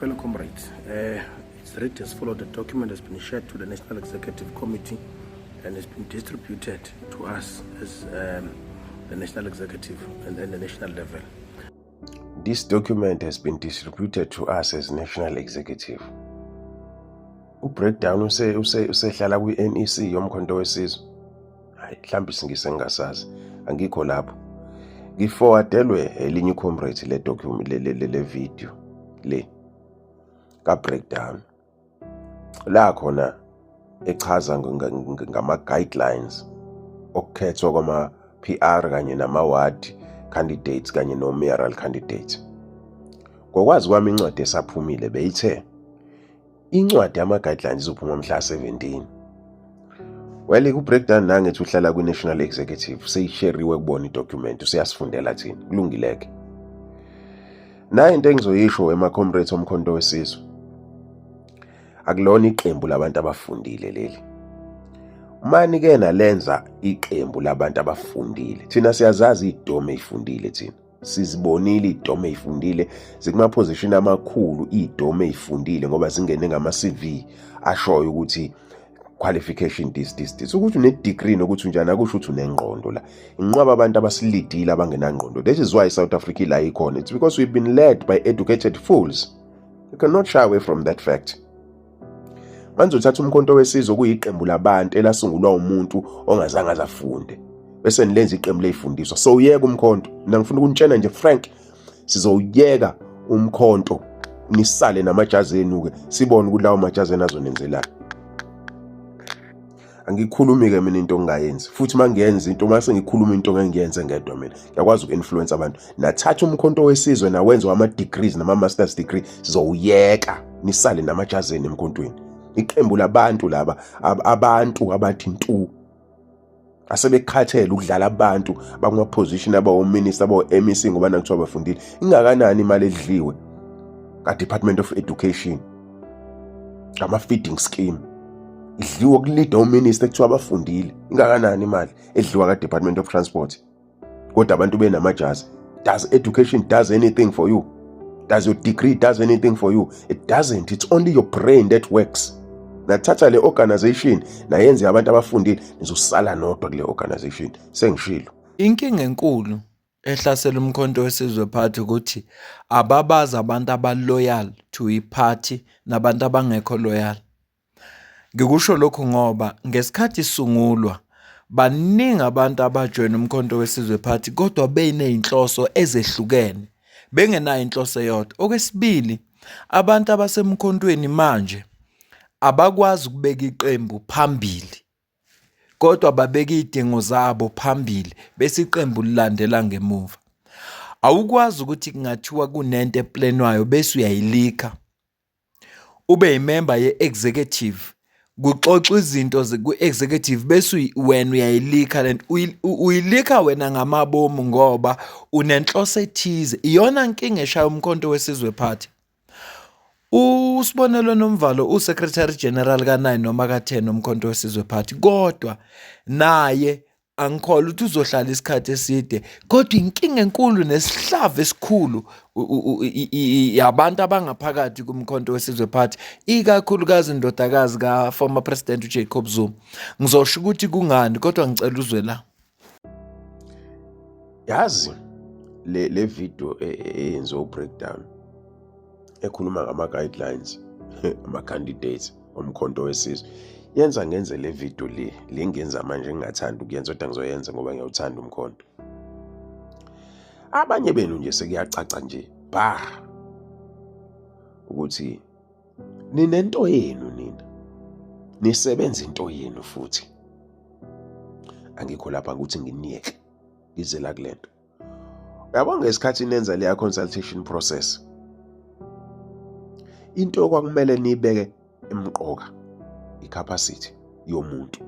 Fellow comrades, it's read as follows. The document has been shared to the National Executive Committee and has been distributed to us as the National Executive and then the national level. This document has been distributed to us as National Executive. Breakdown usehlala kwi-NEC yomkhonto wesizwe. Hayi mhlambi singisengasazi angikho lapho. Ngiforwardelwe elinye comrade le document le video le ka breakdown. La khona echaza ngama guidelines okukhethwa kwama PR kanye nama ward candidates kanye no mayoral candidates. Ngokwazi kwami incwadi esaphumile beyithe incwadi yama guidelines izophuma mhla 17. Well ku breakdown nangethi uhlala ku National Executive seyisheriwe kubona idocument usiyasifundela thina kulungileke. Na into engizoyisho ema comrades omkhonto wesizwe. Akulona iqembu labantu abafundile leli. Mani ke nalenza iqembu labantu abafundile. Thina siyazazi idome ifundile thina. Sizibonile idome ifundile zikuma position amakhulu idome ifundile ngoba zingene ngama CV ashoyo ukuthi qualification this ukuthi une degree nokuthi unjani akusho ukuthi unengqondo la. Inqwaba abantu abasilidile abangenangqondo. That is why South Africa la ikhona. It's because we've been led by educated fools. You cannot shy away from that fact. Manje uthatha umkhonto wesizwe kuyiqembu labantu elasungulwa umuntu ongazange azafunde bese nilenza iqembu leyifundiswa. So uyeka umkhonto. Mina ngifuna ukunitshela nje Frank sizoyeka umkhonto nisale namajazi enu ke sibone ukuthi lawo majazi azonenzela. Angikhulumi ke mina into ongayenzi futhi mangiyenza into mase ngikhuluma into engiyenze ngedwa mina ngiyakwazi ukinfluence abantu. Nathatha umkhonto wesizwe nawenza ama degrees nama masters degree sizowuyeka nisale namajazi enu emkhontweni. Iqembu labantu laba abantu abathi ntu asebekhathela ukudlala abantu bakuma position abawo minister abawo MEC ngoba nakuthiwa bafundile. Ingakanani imali edliwe ka Department of Education kama feeding scheme idliwe kulida uminister ekuthiwa bafundile. Ingakanani imali edliwa ka Department of Transport kodwa abantu benamajazi. Does education does anything for you? Does your degree does anything for you? It doesn't. It's only your brain that works. Nathatha le organization nayenze abantu abafundile nizosala nodwa kule organization. Sengishilo. Inkinga enkulu ehlasela umkhonto wesizwe party ukuthi ababaza abantu abaloyal to iparty nabantu abangekho loyal. Ngikusho lokho ngoba ngesikhathi sungulwa baningi abantu abajoin umkhonto wesizwe party kodwa beyinezinhloso ezehlukene. Bengenayo inhloso eyodwa. Okwesibili, abantu abasemkhontweni manje abakwazi ukubeka iqembu phambili. Kodwa babeka idingo zabo phambili bese iqembu lilandela ngemuva. Awukwazi ukuthi kungathiwa kunento eplanwayo bese uyayilika. Ube imember ye-executive. Kuxoxwa izinto ku-executive bese wena uyayilika lento uyilika wena ngamabomu ngoba unenhloso ethize. Iyona inkinga eshaya umkhonto wesizwe party. Usibonelo Nomvalo uSecretary General ka9 noma ka10 umkhonto wesizwe party kodwa naye angikholwa ukuthi uzohlala isikhathi eside kodwa inkinga enkulu nesihlava esikhulu yabantu abangaphakathi kumkhonto wesizwe party ikakhulukazi indodakazi ka former president uJacob Zuma. Ngizosho ukuthi kungani kodwa ngicela uzwe la. Yazi le video eyenziwe breakdown ekhuluma ngama guidelines ama candidates omkhonto wesizwe yenza ngenze le video le ngenza manje ngingathanda ukuyenza kodwa ngizoyenza ngoba ngiyawuthanda umkhonto. Abanye benu nje sekuyacaca nje ukuthi ninento yenu nina nisebenza into yenu futhi angikho lapha ukuthi nginiyeke ngizela kulento. Uyabona ngesikhathi nenza leya consultation process into okwakumele nibeke emqoka icapacity yomuntu.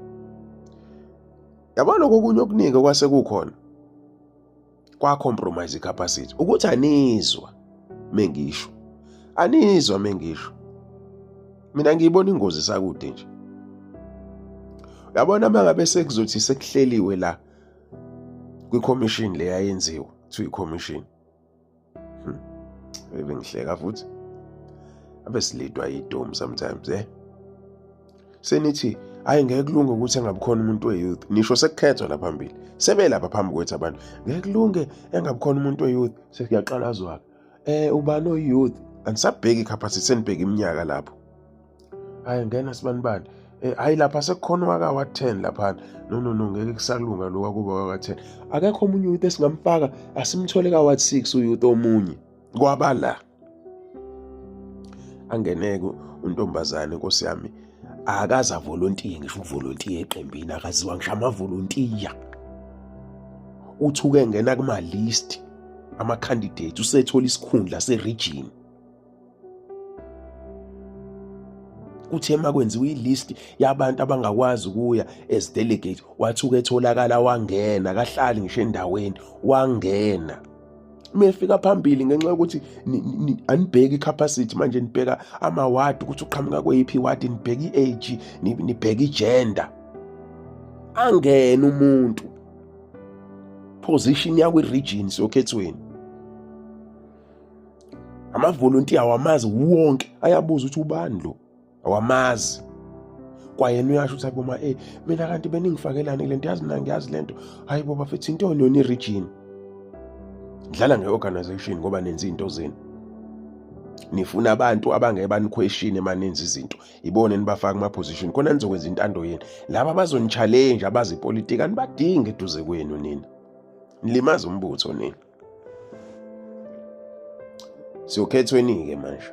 Yabona lokunye okuningi kwase kukhona kwa compromise icapacity ukuthi anizwa mengisho. Anizwa mengisho. Mina ngiyibona ingozi sakude nje. Uyabona mangabe sekuzothi sekuhleliwe la kwi commission le yayenziwa, kuthiwa i commission. Bengihleka futhi. abesilidwa idome sometimes senithi hayi ngeke kulunge ukuthi engabikhona umuntu we-youth. Nisho sekukhethwa la phambili, sebelapha phambi kwethu abantu, ngeke kulunge engabikhona umuntu we-youth. Sekuyaqalazwa-ke ubani oyi-youth, anisabheki i-capacity, senibheka iminyaka lapho. Hayi ngena sibani hayi lapha sekukhona waka-10 laphana. No ngeke kusalunga lo kwakuba waka-10. Akekho omunye u-youth esingamfaka, asimthole ka-6 u-youth omunye kwabala. Angeneke untombazane Nkosi yami akaza volunteer, ngisho uvolunteer eqembini akaziwa ngisho amavolunteer. Uthuke ngena kuma list ama-candidates usethola isikhundla se-region. Kuthe makwenziwa i-list yabantu abangakwazi ukuya as delegate, wathuka etholakala wangena, kahlali ngisho endaweni wangena. Mefika phambili ngenxa yokuthi anibheki i-capacity, manje nibheka ama-ward ukuthi uqhamuka kweyiphi ward, nibheka i-age, nibheka i-gender. Angena umuntu position yakwi-region sokhethweni. Amavolunteer awamazi wonke, ayabuza ukuthi ubani lo, awamazi. Kwayena uyasho ukuthi aboma mina kanti beningifakelani lento, yazi mina ngiyazi lento. Hayi boba fethi intoni yona i-region? Dlala nge-organization ngoba nenza into zenu. Nifuna abantu abangeke baniquestion emanenza izinto, ibone nibafaka kuma-position khona nizokwenza intando yenu. Laba abazoni-challenge abazi ipolitiki anibadingi eduze kwenu nina, nilimaza umbutho nina. Siyokhethweni-ke manje,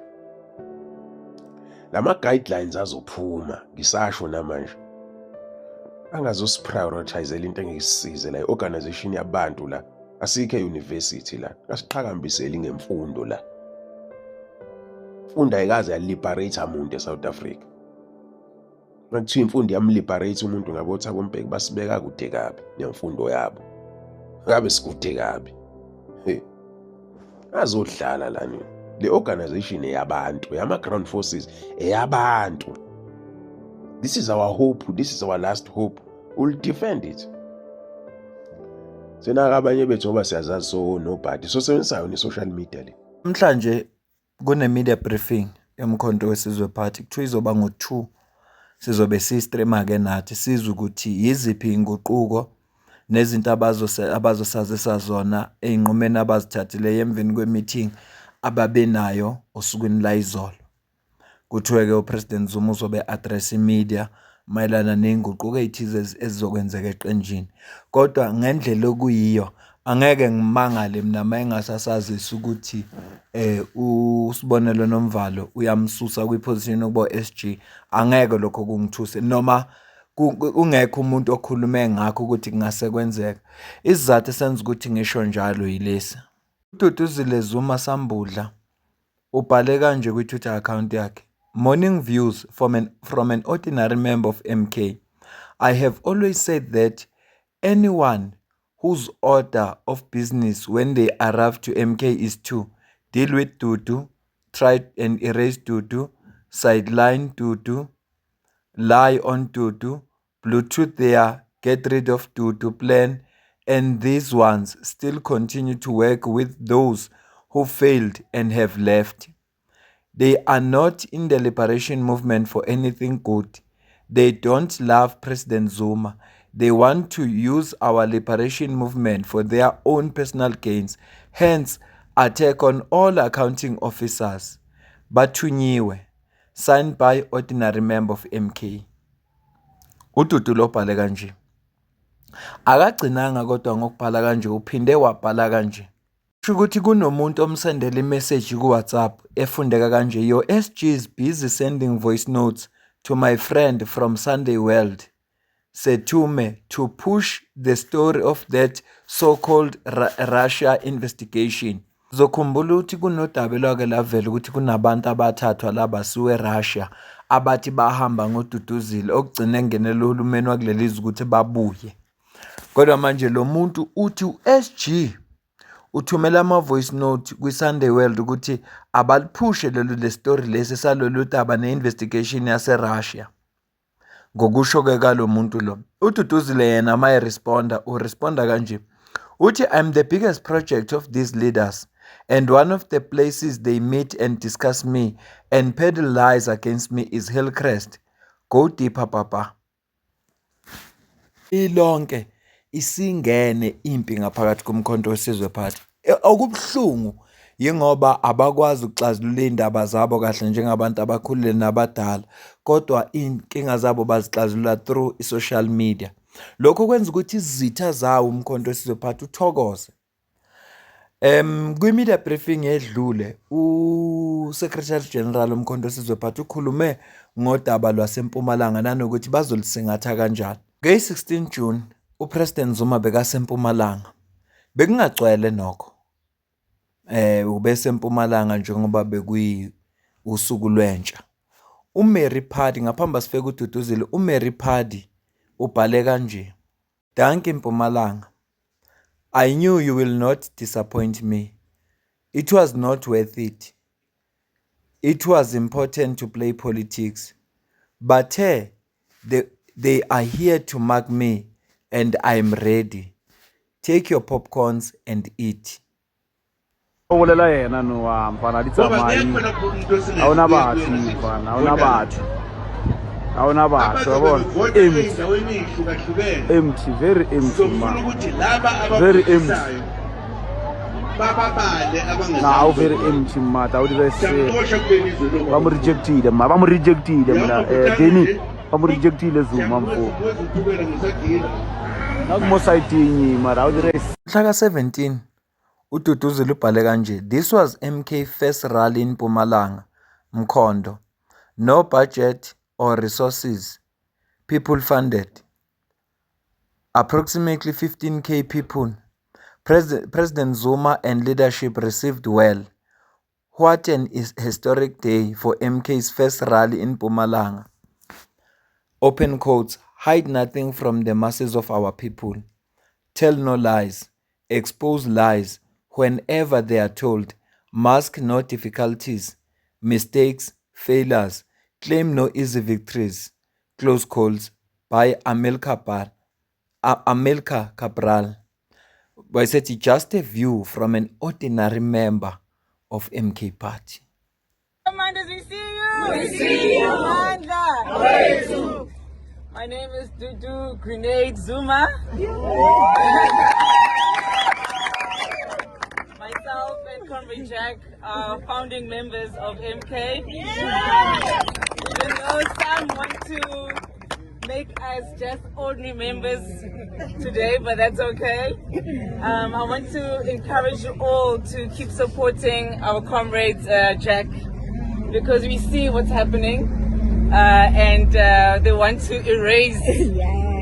lama-guidelines azophuma, ngisasho namanje, angazosiprioritizela into engeke isisize la, i-organization yabantu la. Asikho e-university la, asiqhakambiseli ngemfundo la. Imfundo ayikaze yaliberate umuntu eSouth Africa. Makuthiwa imfundo yamliberate umuntu, ngabe uThabo Mbeki basibeka kude kabi nemfundo yabo, ngabe sikude kabi. Azodlala la nini. Le organization eyabantu, yama-ground forces eyabantu. This is our hope, this is our last hope. We'll defend it. Sena abanye bethu ngoba siyazazi so nobody so sebenzayo ne-social media le. Mhlanje kune-media briefing yomkhonto wesizwe party, kuthiwa izoba ngo-2. Sizobe si-streama-ke nathi sizwe ukuthi yiziphi inguquko nezinto abazosazisa zona ey'nqumeni abazithathileyo emveni kwe-meeting ababenayo osukwini la izolo. Kuthiwe-ke uPresident Zuma uzobe address i-media mayelana ney'nguquko ey'thize ezizokwenzeka eqenjini. Kodwa ngendlela okuyiyo angeke ngimangale mina mayengasasazisa ukuthi uSibonelo Nomvalo uyamsusa kwiposition yokuba SG. Angeke lokho kungithuse noma ungekho umuntu okhulume ngakho ukuthi kungase kwenzeka. Isizathu esenza ukuthi ngisho njalo yilesi. uDuduzile Zuma Sambudla ubhale kanje kwi-Twitter account yakhe, "Morning views from an ordinary member of MK. I have always said that anyone whose order of business when they arrive to MK is to deal with Dudu, try and erase Dudu, sideline Dudu, lie on Dudu, Bluetooth their get rid of Dudu plan, and these ones still continue to work with those who failed and have left. They are not in the liberation movement for anything good. They don't love President Zuma. They want to use our liberation movement for their own personal gains. Hence, attack on all accounting officers. Bathunyiwe. Signed by ordinary member of MK." uDudu lo bhale kanje. Akagcinanga kodwa ngokubhala kanje uphinde wabhala kanje. Kusho ukuthi kunomuntu omsendela imessage ku-WhatsApp efundeka kanje, "Your SG is busy sending voice notes to my friend from Sunday World, Setume, to push the story of that so-called Russia investigation." Zokhumbula ukuthi kunodaba elwake lavela ukuthi kunabantu abathathwa labasiwe eRussia abathi bahamba ngoDuduzile okugcina engenela uhulumeni wakuleli izwe ukuthi babuye. Kodwa manje lo muntu uthi u-SG uthumela ama-voice note kwi-Sunday World ukuthi abaliphushe le story lesi salolu daba ne-investigation yase-Russia. Ngokusho-ke kalo muntu lo, uDuduzile yena uresponda kanje, uthi, "I'm the biggest project of these leaders And one of the places they meet and discuss me and peddle lies against me is Hillcrest. Go deeper, Papa. Ilonke isingene impi ngaphakathi komkhonto wesizwe party. Okubuhlungu yingoba abakwazi ukuxazulula indaba zabo kahle njengabantu abakhulile nabadala, kodwa inkinga zabo bazixazulula through social media. Lokho kwenza ukuthi izitha zawo umkhonto wesizwe party uthokoze. Kwi-media briefing edlule, uSecretary General umkhonto wesizwe party ukhulume ngodaba lwaseMpumalanga nanokuthi bazolisingatha kanjani. Nge-16 June, uPresident Zuma bekaseMpumalanga. Bekungagcwele nokho. UbeseMpumalanga njengoba usuku lwentsha. uMary Pardee, ngaphambi sifike uDuduzile, uMary Pardee ubhale kanje: Dankie Mpumalanga. I knew you will not disappoint me. It was not worth it. It was important to play politics. But they are here to mark me and I am ready. Take your popcorns and eat. Olela yena no mfana litsamai awuna bathu mfana awuna bathu yabona empty very empty man very empty now very empty man awudi bese bamu rejectile mina Deni bamu rejectile Zuma mfo nakumo site yinyi mara awudi bese Mhla ka-17 uDuduzile ubhale kanje: This was MK first rally in Mpumalanga, Mkhondo. No budget or resources. People funded. Approximately 15k people. President Zuma and leadership received well. What an historic day for MK's first rally in Mpumalanga. Open quotes. Hide nothing from the masses of our people. Tell no lies. Expose lies whenever they are told. Mask no difficulties, mistakes, failures. Claim no easy victories. Close calls by Amilcar Cabral. By said just a view from an ordinary member of MK Party. Commanders, we see you. We see you. Amanda. My name is Dudu Grenade Zuma. Myself and Comrade Jack are founding members of MK. Even though some want to make us just ordinary members today, but that's okay. I want to encourage you all to keep supporting our comrades Jack, because we see what's happening and they want to erase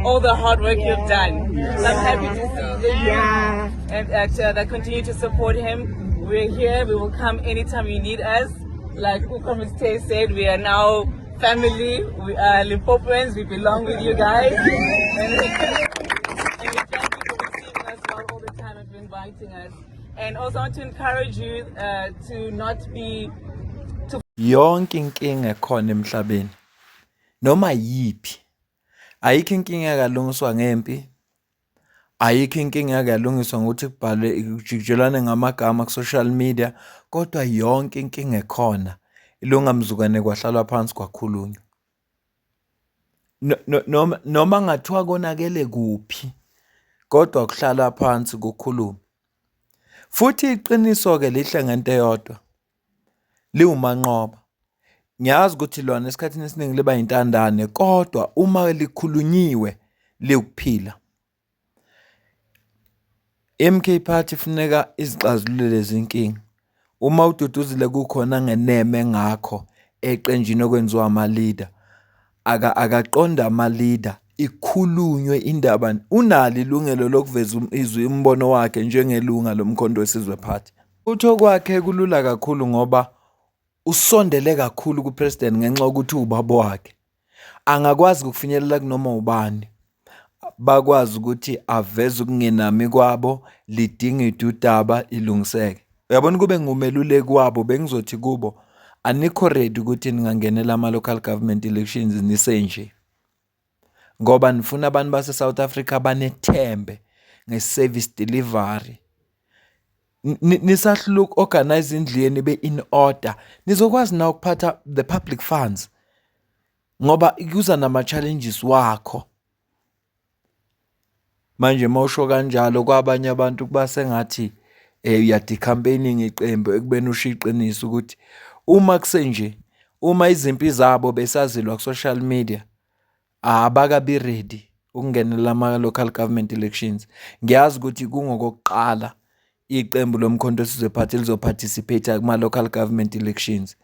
all the hard work you've done. So I'm happy to see the youth and that continue to support him. We're here, we will come anytime you need us. Like Comrade Tay said, we are now family, we are Limpopoans, we belong with you guys. And we thank you for receiving us all the time and for inviting us. And also I want to encourage you to not be Yonke inkinga ekhona emhlabeni noma yipi, ayikho inkinga yakalungiswa ngempi, ayikho inkinga yakalungiswa ngokuthi kubhalwe kujikelwane ngamagama ku social media, kodwa yonke inkinga ekhona ilunga mzukwane kwahlalwa phansi kwakhulunywa. Noma ngathiwa konakele kuphi, kodwa kuhlala phansi kukhuluma. Futhi iqiniso ke lihle ngento eyodwa, liwumanqoba. Ngiyazi ukuthi lona esikhathini esiningi liba yintandane, kodwa uma likhulunyiwe liwukuphila. MK Party funeka izixazulule lezi inkinga. Uma uDuduzile kukhona ngeneme ngakho eqenjini okwenziwa ama-leader, akaqonda ama-leader, ikhulunywe indaba. Unalo ilungelo lokuveza umbono wakhe njengelunga lomkhonto wesizwe party. Utho kwakhe kulula kakhulu ngoba usondele kakhulu kupresident ngenxa ukuthi ubaba wakhe. Angakwazi ukufinyelela kunoma ubani. Bakwazi ukuthi aveze ukungenami kwabo, lidinga idudaba ilungiseke. Uyabona kube ngumeluleki wabo, bengizothi kubo anikho ready ukuthi ningangenela ama-local government elections nisenje. Ngoba nifuna abantu base South Africa banethembe nge-service delivery. nisahlula uku-organize indlini be in order, nizokwazi na ukuphatha the public funds ngoba kuza nama-challenges wakho. Manje mawusho kanjalo kwabanye abantu kuba sengathi uyadi-campaigning iqembu ekubeni usho iqiniso ukuthi uma kusenje, uma izimpi zabo besazilwa ku-social media abakabi ready ukungenela ama-local government elections. Ngiyazi ukuthi kungokokuqala iqembu lomkhonto wesizwe party lizoparticipate kuma-local government elections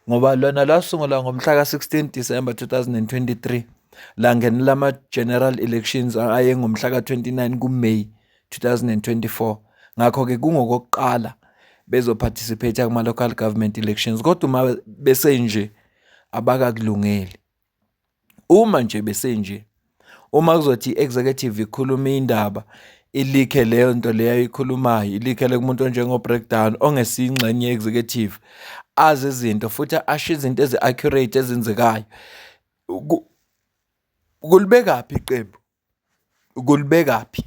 ngoba lona lasungulwa ngomhla ka-16 December 2023 langenela ama-general elections aye ngomhla ka-29 kuMay 2024. Ngakho-ke kungokokuqala bezoparticipate kuma-local government elections, kodwa uma besenje abakakulungeli. Uma nje besenje, uma kuzothi i-executive ikhuluma indaba ilikhe leyo nto leyo ayikhulumayo, ilikhele kumuntu onjengo-Breakdown ongesiyingxenye ye-executive, azi izinto futhi asho izinto ezi-accurate ezenzekayo, kulibekaphi iqembu? Kulibekaphi?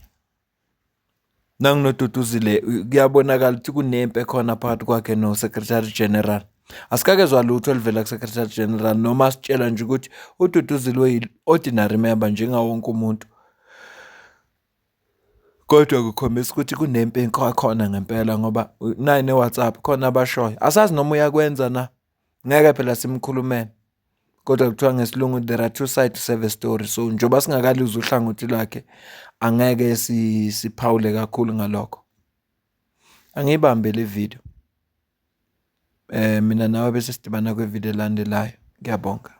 Nanginoduduzile kuyabonakala ukuthi kunempi ekhona phakathi kwakhe no-Secretary General. Asikakezwa lutho oluvela ku-Secretary General noma asitshela nje ukuthi uDuduzile oyi-ordinary member njengawo wonke umuntu. Kodwa kukhombisa ukuthi kunempi ekhona ngempela ngoba nayi ne-WhatsApp khona abashoyo. Asazi noma uyakwenza na, ngeke phela simkhulumene. Kodwa kuthiwa ngesilungu there are two sides to every story. So njengoba singakalizi uhlangothi lwakhe angeke siphawule kakhulu ngalokho. Angibambe le video. Mina nawe bese sidibana kwe-video elandelayo. Ngiyabonga.